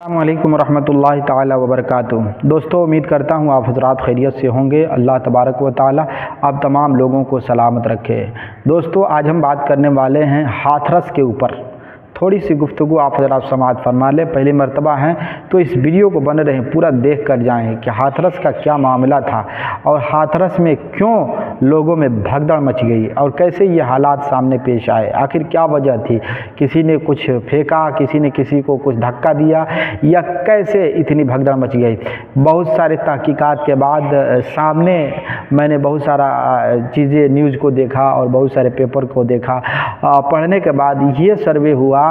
अस्सलामुअलैकुम रहमतुल्लाहि ताला वबरकातुहू। दोस्तों, उम्मीद करता हूँ आप हज़रात खैरियत से होंगे। अल्लाह तबारक व ताला आप तमाम लोगों को सलामत रखे। दोस्तों, आज हम बात करने वाले हैं हाथरस के ऊपर। थोड़ी सी गुफ्तगू आप हज़रात समाअत फरमा लें। पहली मर्तबा हैं तो इस वीडियो को बने रहें, पूरा देख कर जाएँ कि हाथरस का क्या मामला था और हाथरस में क्यों लोगों में भगदड़ मच गई और कैसे ये हालात सामने पेश आए। आखिर क्या वजह थी? किसी ने कुछ फेंका, किसी ने किसी को कुछ धक्का दिया, या कैसे इतनी भगदड़ मच गई? बहुत सारे तहकीकात के बाद सामने मैंने बहुत सारा चीज़ें न्यूज़ को देखा और बहुत सारे पेपर को देखा। पढ़ने के बाद ये सर्वे हुआ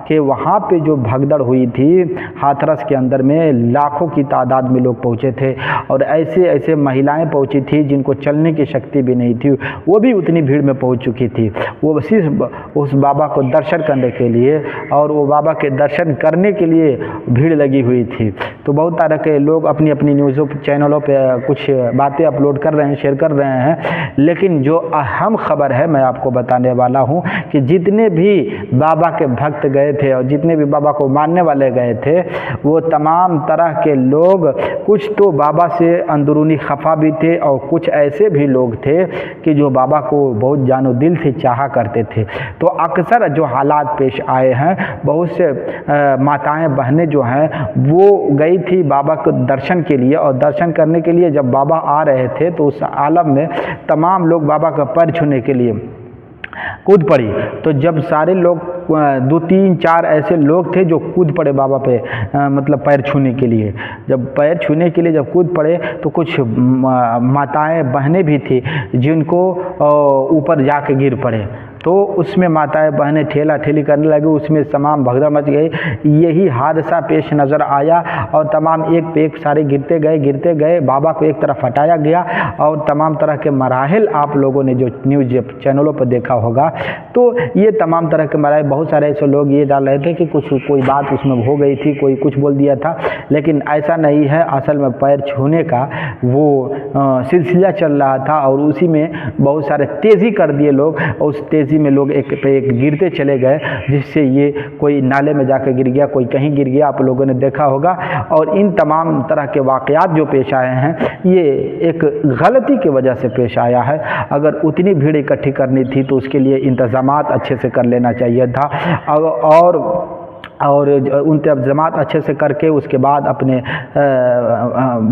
कि वहाँ पे जो भगदड़ हुई थी हाथरस के अंदर में लाखों की तादाद में लोग पहुँचे थे और ऐसे ऐसे महिलाएं पहुँची थी जिनको चलने की शक्ति भी नहीं थी, वो भी उतनी भीड़ में पहुँच चुकी थी। वो सिर्फ उस बाबा को दर्शन करने के लिए और वो बाबा के दर्शन करने के लिए भीड़ लगी हुई थी। तो बहुत तरह के लोग अपनी अपनी न्यूज़ों चैनलों पे कुछ बातें अपलोड कर रहे हैं, शेयर कर रहे हैं, लेकिन जो अहम खबर है मैं आपको बताने वाला हूँ कि जितने भी बाबा के भक्त गए थे और जितने भी बाबा को मानने वाले गए थे, वो तमाम तरह के लोग कुछ तो बाबा से अंदरूनी खफा भी थे और कुछ ऐसे भी लोग थे कि जो बाबा को बहुत जानो दिल से चाहा करते थे। तो अक्सर जो हालात पेश आए हैं, बहुत से माताएं बहनें जो हैं वो गई थी बाबा को दर्शन के लिए, और दर्शन करने के लिए जब बाबा आ रहे थे तो उस आलम में तमाम लोग बाबा का पैर छूने के लिए कूद पड़ी। तो जब सारे लोग 2, 3, 4 ऐसे लोग थे जो कूद पड़े बाबा पे, मतलब पैर छूने के लिए। जब पैर छूने के लिए जब कूद पड़े तो कुछ माताएं बहनें भी थी जिनको ऊपर जाके गिर पड़े। तो उसमें माताएं बहनें ठेला ठेली करने लगी, उसमें तमाम भगदड़ मच गई। यही हादसा पेश नज़र आया और तमाम एक पे एक सारे गिरते गए। बाबा को एक तरफ हटाया गया और तमाम तरह के मराहिल आप लोगों ने जो न्यूज़ चैनलों पर देखा होगा। तो ये तमाम तरह के मराहिल, बहुत सारे ऐसे लोग ये डाल रहे थे कि कोई बात उसमें हो गई थी, कोई कुछ बोल दिया था, लेकिन ऐसा नहीं है। असल में पैर छूने का वो सिलसिला चल रहा था और उसी में बहुत सारे तेज़ी कर दिए लोग। उस तेज़ी में लोग एक पे एक गिरते चले गए, जिससे ये कोई नाले में जाकर गिर गया, कोई कहीं गिर गया, आप लोगों ने देखा होगा। और इन तमाम तरह के वाक़यात जो पेश आए हैं, ये एक गलती की वजह से पेश आया है। अगर उतनी भीड़ इकट्ठी करनी थी तो उसके लिए इंतज़ामात अच्छे से कर लेना चाहिए था और उन इंतज़ामात अच्छे से करके उसके बाद अपने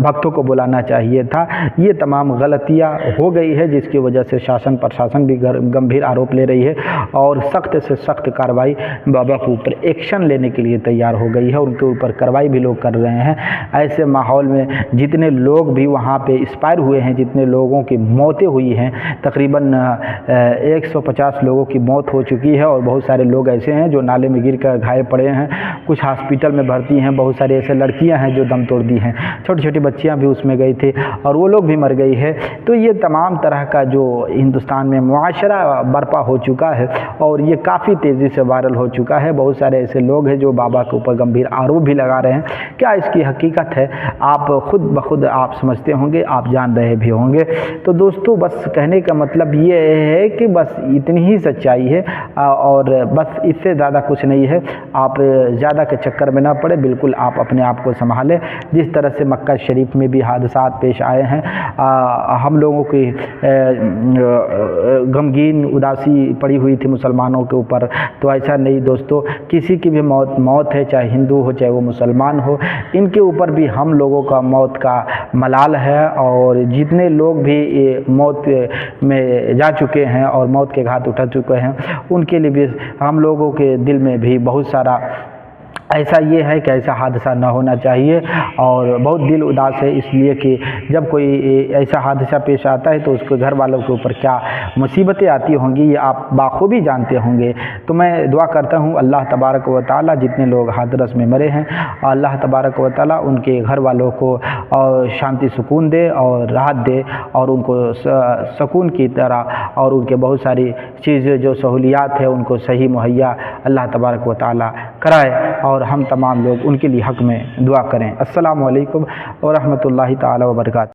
भक्तों को बुलाना चाहिए था। ये तमाम गलतियाँ हो गई है, जिसकी वजह से शासन प्रशासन भी गंभीर आरोप ले रही है और सख्त से सख्त कार्रवाई बाबा के ऊपर एक्शन लेने के लिए तैयार हो गई है। उनके ऊपर कार्रवाई भी लोग कर रहे हैं। ऐसे माहौल में जितने लोग भी वहाँ पे एक्सपायर हुए हैं, जितने लोगों की मौतें हुई हैं, तकरीबन 150 लोगों की मौत हो चुकी है और बहुत सारे लोग ऐसे हैं जो नाले में गिर कर घायल पड़े हैं, कुछ हॉस्पिटल में भर्ती हैं। बहुत सारे ऐसे लड़कियां हैं जो दम तोड़ दी हैं, छोटी छोटी बच्चियां भी उसमें गई थी और वो लोग भी मर गई है। तो ये तमाम तरह का जो हिंदुस्तान में मुआशरा बर्पा हो चुका है और ये काफ़ी तेज़ी से वायरल हो चुका है। बहुत सारे ऐसे लोग हैं जो बाबा के ऊपर गंभीर आरोप भी लगा रहे हैं। क्या इसकी हकीकत है आप खुद ब खुद आप समझते होंगे, आप जान रहे भी होंगे। तो दोस्तों, बस कहने का मतलब ये है कि बस इतनी ही सच्चाई है और बस इससे ज़्यादा कुछ नहीं है। आप ज़्यादा के चक्कर में ना पड़े, बिल्कुल आप अपने आप को संभालें। जिस तरह से मक्का शरीफ में भी हादसात पेश आए हैं, हम लोगों की गमगीन उदासी पड़ी हुई थी मुसलमानों के ऊपर। तो ऐसा नहीं दोस्तों, किसी की भी मौत है, चाहे हिंदू हो चाहे वो मुसलमान हो, इनके ऊपर भी हम लोगों का मौत का मलाल है। और जितने लोग भी मौत में जा चुके हैं और मौत के घाट उठा चुके हैं, उनके लिए भी हम लोगों के दिल में भी बहुत सारा ऐसा ये है कि ऐसा हादसा ना होना चाहिए। और बहुत दिल उदास है इसलिए कि जब कोई ऐसा हादसा पेश आता है तो उसके घर वालों के ऊपर क्या मुसीबतें आती होंगी, ये आप बाखूबी जानते होंगे। तो मैं दुआ करता हूँ अल्लाह तबारक व ताला जितने लोग हादरस में मरे हैं, अल्लाह तबारक व ताला उनके घर वालों को और शांति सुकून दे और राहत दे और उनको सुकून की तरह और उनके बहुत सारी चीज़ें जो सहूलियात है उनको सही मुहैया अल्लाह तबारक व ताला कराए और हम तमाम लोग उनके लिए हक़ में दुआ करें। अस्सलामु अलैकुम व रहमतुल्लाहि ताला व बरकातहू।